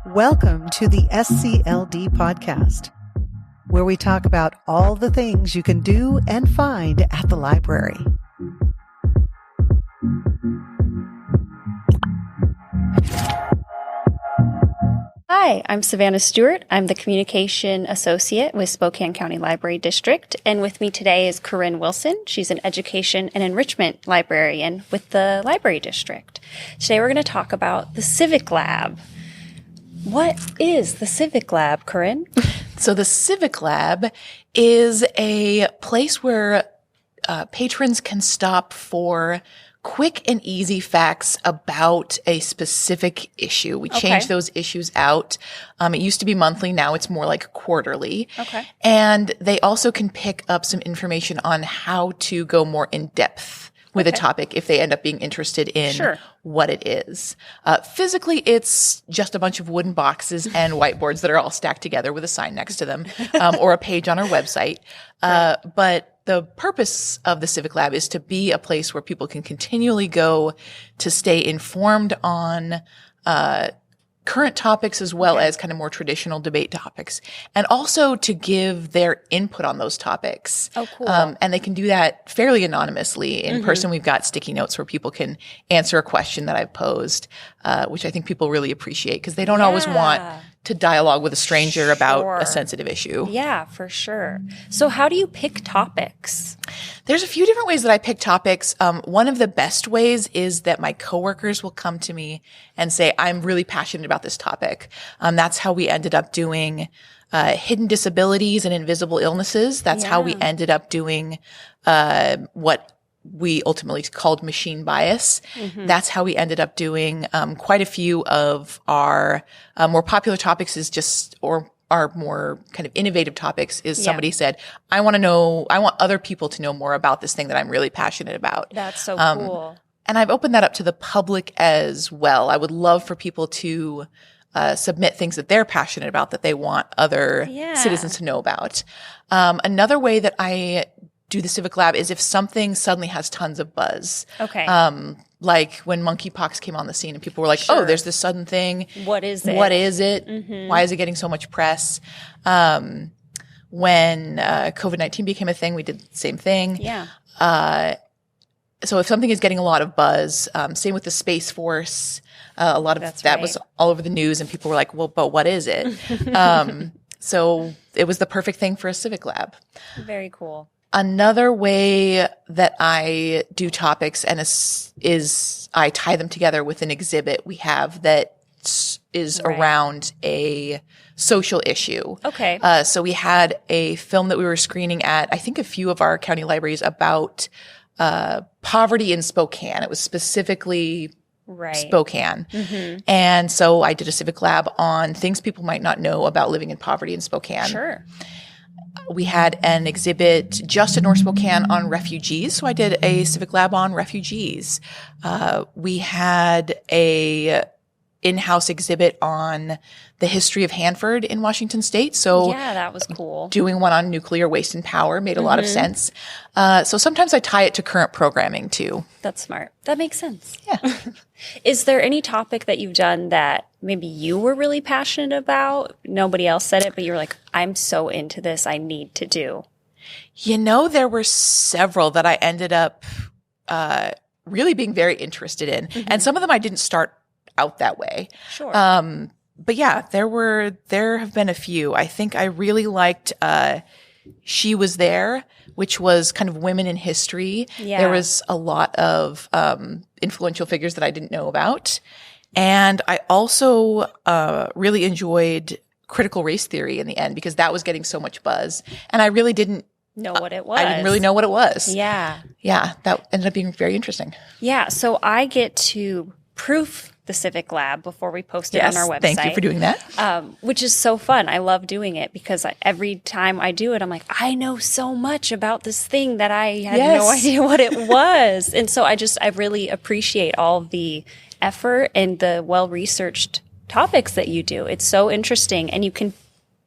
Welcome to the SCLD podcast, where we talk about all the things you can do and find at the library. Hi, I'm Savannah Stewart. I'm the Communication Associate with Spokane County Library District. And with me today is Corinne Wilson. She's an Education and Enrichment Librarian with the Library District. Today we're going to talk about the Civic Lab. What is the Civic Lab, Corinne? So the Civic Lab is a place where patrons can stop for quick and easy facts about a specific issue. We changed those issues out. It used to be monthly. Now it's more like quarterly. Okay. And they also can pick up some information on how to go more in depth with a topic if they end up being interested in what it is. Physically, it's just a bunch of wooden boxes and whiteboards that are all stacked together with a sign next to them, or a page on our website. But the purpose of the Civic Lab is to be a place where people can continually go to stay informed on current topics as well as kind of more traditional debate topics, and also to give their input on those topics. Oh, cool. And they can do that fairly anonymously. In person, we've got sticky notes where people can answer a question that I've posed, which I think people really appreciate because they don't always want to dialogue with a stranger about a sensitive issue. Yeah, for sure. So how do you pick topics? There's a few different ways that I pick topics. One of the best ways is that my coworkers will come to me and say, I'm really passionate about this topic. That's how we ended up doing hidden disabilities and invisible illnesses. That's how we ended up doing what we ultimately called machine bias. That's how we ended up doing quite a few of our more popular topics is just, or our more kind of innovative topics is somebody said, I want other people to know more about this thing that I'm really passionate about. That's so cool. And I've opened that up to the public as well. I would love for people to submit things that they're passionate about that they want other citizens to know about. Another way that I do the Civic Lab is if something suddenly has tons of buzz. Okay. Like when monkeypox came on the scene and people were like, oh, there's this sudden thing. What is it? What is it? Why is it getting so much press? When COVID-19 became a thing, we did the same thing. Yeah. So if something is getting a lot of buzz, same with the Space Force, a lot of that was all over the news and people were like, well, but what is it? So it was the perfect thing for a Civic Lab. Very cool. Another way that I do topics and is I tie them together with an exhibit we have that is around a social issue. Okay. So we had a film that we were screening at, I think, a few of our county libraries about poverty in Spokane. It was specifically Spokane. And so I did a Civic Lab on things people might not know about living in poverty in Spokane. Sure. We had an exhibit just at North Spokane on refugees. So I did a Civic Lab on refugees. We had a in-house exhibit on the history of Hanford in Washington State. So yeah, that was cool. Doing one on nuclear waste and power made a lot of sense. So sometimes I tie it to current programming too. That's smart. That makes sense. Yeah. Is there any topic that you've done that maybe you were really passionate about? Nobody else said it, but you were like, I'm so into this, I need to do. You know, there were several that I ended up really being very interested in. And some of them I didn't start out that way. Sure. But yeah, there have been a few. I think I really liked She Was There, which was kind of women in history. Yeah. There was a lot of influential figures that I didn't know about. And I also really enjoyed critical race theory in the end because that was getting so much buzz. And I really didn't know what it was. I didn't really know what it was. Yeah. Yeah, that ended up being very interesting. Yeah, so I get to proof the Civic Lab before we post it on our website. Thank you for doing that. Which is so fun. I love doing it because every time I do it, I'm like, I know so much about this thing that I had no idea what it was. And so I really appreciate all the effort and the well-researched topics that you do. It's so interesting. And you can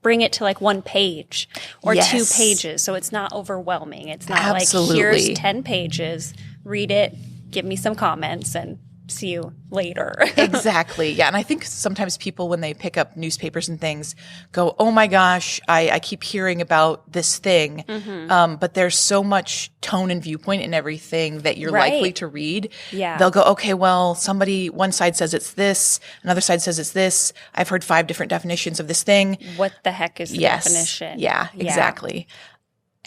bring it to like one page or 2 pages. So it's not overwhelming. It's not like, here's 10 pages, read it, give me some comments, and see you later. Exactly. Yeah. And I think sometimes people, when they pick up newspapers and things, go, oh my gosh, I keep hearing about this thing. But there's so much tone and viewpoint in everything that you're likely to read. Yeah. They'll go, okay, well, one side says it's this, another side says it's this. I've heard 5 different definitions of this thing. What the heck is the definition? Yeah, exactly.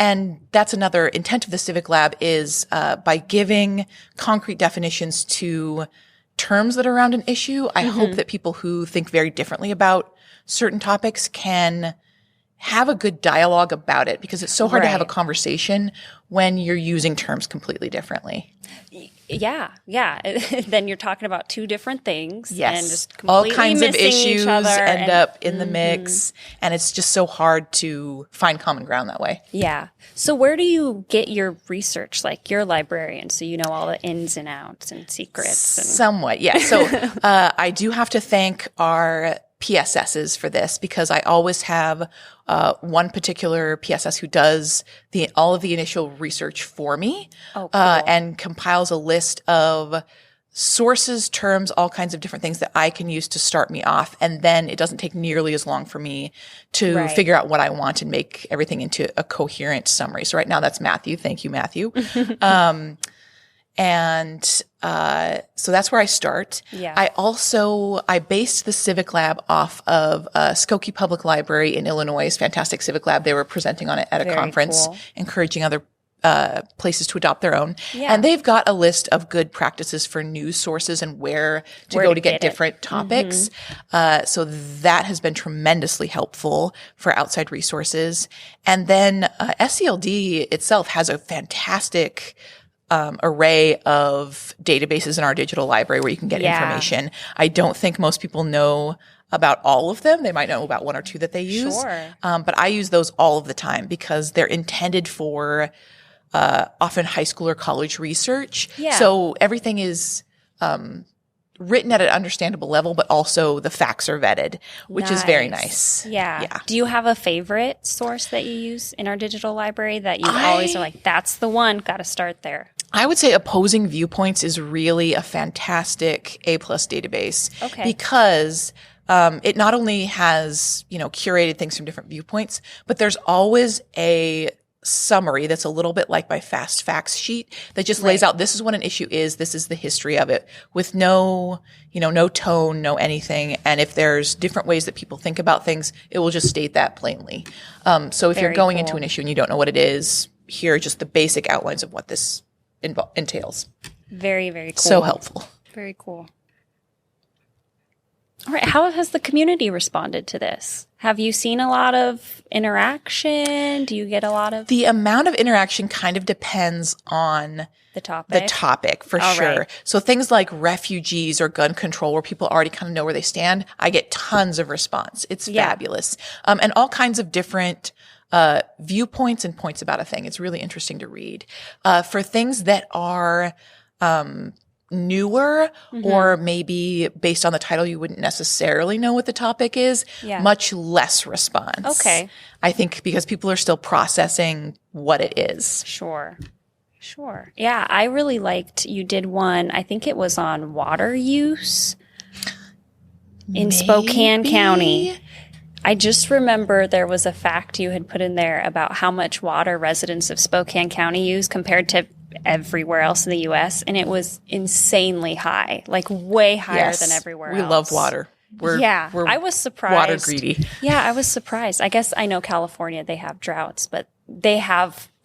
And that's another intent of the Civic Lab is by giving concrete definitions to terms that are around an issue. I hope that people who think very differently about certain topics can have a good dialogue about it, because it's so hard to have a conversation when you're using terms completely differently. Yeah. Then you're talking about 2 different things. Yes. And just completely all kinds of issues end up in the mix. And it's just so hard to find common ground that way. Yeah. So where do you get your research? Like, you're a librarian, so you know all the ins and outs and secrets. Somewhat, yeah. So I do have to thank our PSSs for this, because I always have one particular PSS who does all of the initial research for me, and compiles a list of sources, terms, all kinds of different things that I can use to start me off. And then it doesn't take nearly as long for me to figure out what I want and make everything into a coherent summary. So right now that's Matthew. Thank you, Matthew. And so that's where I start. Yeah. I based the Civic Lab off of Skokie Public Library in Illinois' fantastic Civic Lab. They were presenting on it at a conference, encouraging other places to adopt their own. Yeah. And they've got a list of good practices for news sources and where to go to get different topics. So that has been tremendously helpful for outside resources. And then SCLD itself has a fantastic array of databases in our digital library where you can get information. I don't think most people know about all of them. They might know about 1 or 2 that they use. But I use those all of the time because they're intended for often high school or college research. So everything is written at an understandable level, but also the facts are vetted, which is very nice. Yeah. Do you have a favorite source that you use in our digital library that you always are like, that's the one, got to start there? I would say Opposing Viewpoints is really a fantastic A+ database. Because it not only has, curated things from different viewpoints, but there's always a summary that's a little bit like my fast facts sheet that just lays out, this is what an issue is, this is the history of it, with no tone, no anything. And if there's different ways that people think about things, it will just state that plainly. So if you're going into an issue and you don't know what it is, here are just the basic outlines of what this entails. Very, very cool. So helpful. Very cool. All right. How has the community responded to this? Have you seen a lot of interaction? Do you get a lot of? The amount of interaction kind of depends on the topic for sure. Right. So things like refugees or gun control, where people already kind of know where they stand, I get tons of response. It's fabulous. And all kinds of different viewpoints and points about a thing. It's really interesting to read. For things that are newer or maybe based on the title you wouldn't necessarily know what the topic is, much less response. I think because people are still processing what it is. Sure. Yeah, I really liked, you did one, I think it was on water use in Spokane County. I just remember there was a fact you had put in there about how much water residents of Spokane County use compared to everywhere else in the U.S., and it was insanely high, like way higher than everywhere else. We love water. We're I was surprised. Water greedy. Yeah, I was surprised. I guess I know California, they have droughts, but they're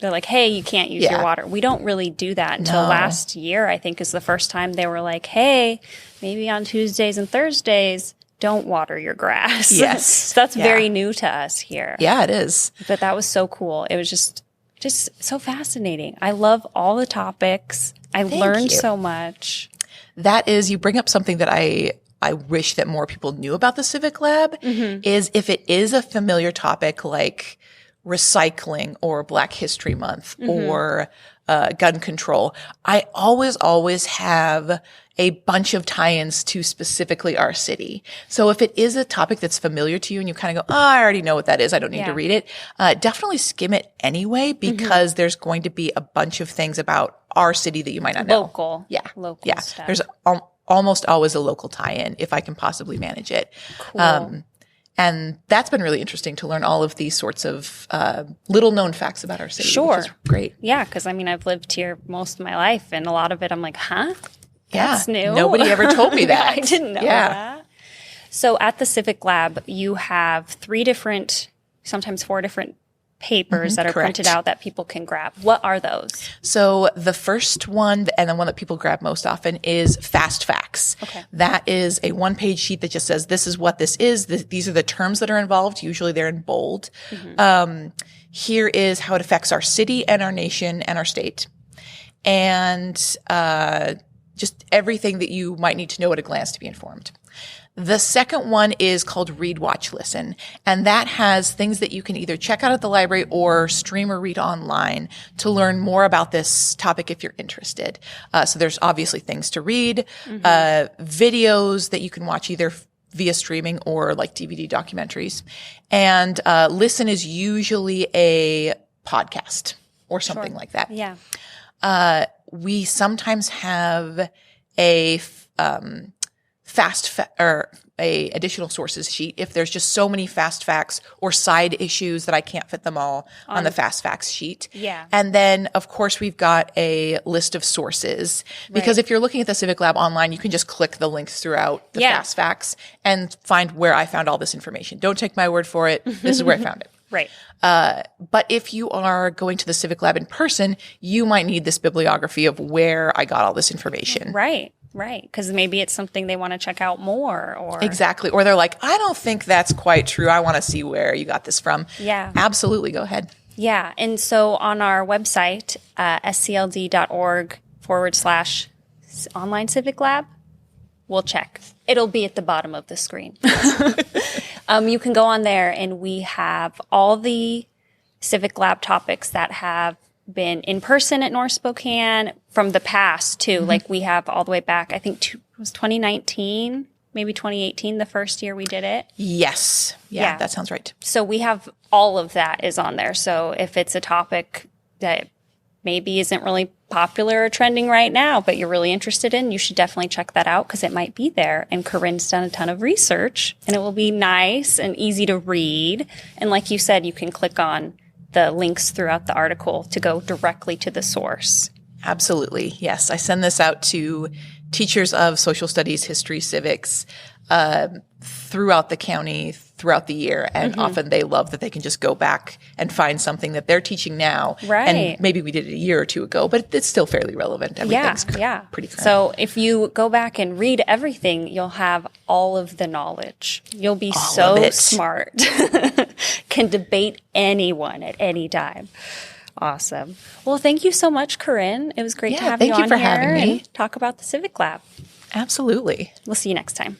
like, hey, you can't use your water. We don't really do that until last year, I think, is the first time they were like, hey, maybe on Tuesdays and Thursdays, don't water your grass. Yes. So that's very new to us here. Yeah, it is. But that was so cool. It was just so fascinating. I love all the topics. I learned so much. That is, you bring up something that I wish that more people knew about the Civic Lab, is if it is a familiar topic like recycling or Black History Month or gun control, I always have a bunch of tie-ins to specifically our city. So if it is a topic that's familiar to you and you kind of go, I already know what that is, I don't need to read it, definitely skim it anyway, because there's going to be a bunch of things about our city that you might not know. Local stuff. There's almost always a local tie-in if I can possibly manage it. Cool. And that's been really interesting to learn all of these sorts of little known facts about our city, Sure. which is great. Yeah, because I mean, I've lived here most of my life, and a lot of it I'm like, huh? That's new. Nobody ever told me that. I didn't know that. So at the Civic Lab, you have 3 different, sometimes 4 different papers that are correct. printed out that people can grab. What are those? So the first one, and the one that people grab most often, is Fast Facts. Okay. That is a 1-page sheet that just says, this is what this is. These are the terms that are involved. Usually they're in bold. Here is how it affects our city and our nation and our state. And just everything that you might need to know at a glance to be informed. The second one is called Read, Watch, Listen, and that has things that you can either check out at the library or stream or read online to learn more about this topic if you're interested. So there's obviously things to read, videos that you can watch either via streaming or like DVD documentaries. And Listen is usually a podcast or something like that. Yeah. We sometimes have a a additional sources sheet if there's just so many fast facts or side issues that I can't fit them all on the fast facts sheet. Yeah. And then of course we've got a list of sources because if you're looking at the Civic Lab online, you can just click the links throughout the fast facts and find where I found all this information. Don't take my word for it. This is where I found it. Right. But if you are going to the Civic Lab in person, you might need this bibliography of where I got all this information. Right. Right. Because maybe it's something they want to check out more or. Exactly. Or they're like, I don't think that's quite true. I want to see where you got this from. Yeah. Absolutely. Go ahead. Yeah. And so on our website, scld.org/online Civic Lab, we'll check. It'll be at the bottom of the screen. You can go on there and we have all the Civic Lab topics that have been in person at North Spokane from the past too. Like we have all the way back, I think it was 2019, maybe 2018, the first year we did it. Yes. Yeah, that sounds right. So we have all of that is on there. So if it's a topic that maybe isn't really popular or trending right now, but you're really interested in, you should definitely check that out because it might be there. And Corinne's done a ton of research and it will be nice and easy to read. And like you said, you can click on the links throughout the article to go directly to the source. Absolutely. Yes. I send this out to teachers of social studies, history, civics, throughout the county, throughout the year. And often they love that they can just go back and find something that they're teaching now. Right. And maybe we did it a year or two ago, but it's still fairly relevant. Everything's pretty current. So if you go back and read everything, you'll have all of the knowledge. You'll be so smart. Can debate anyone at any time. Awesome. Well, thank you so much, Corinne. It was great to have you on here having me. and talk about the Civic Lab. Absolutely. We'll see you next time.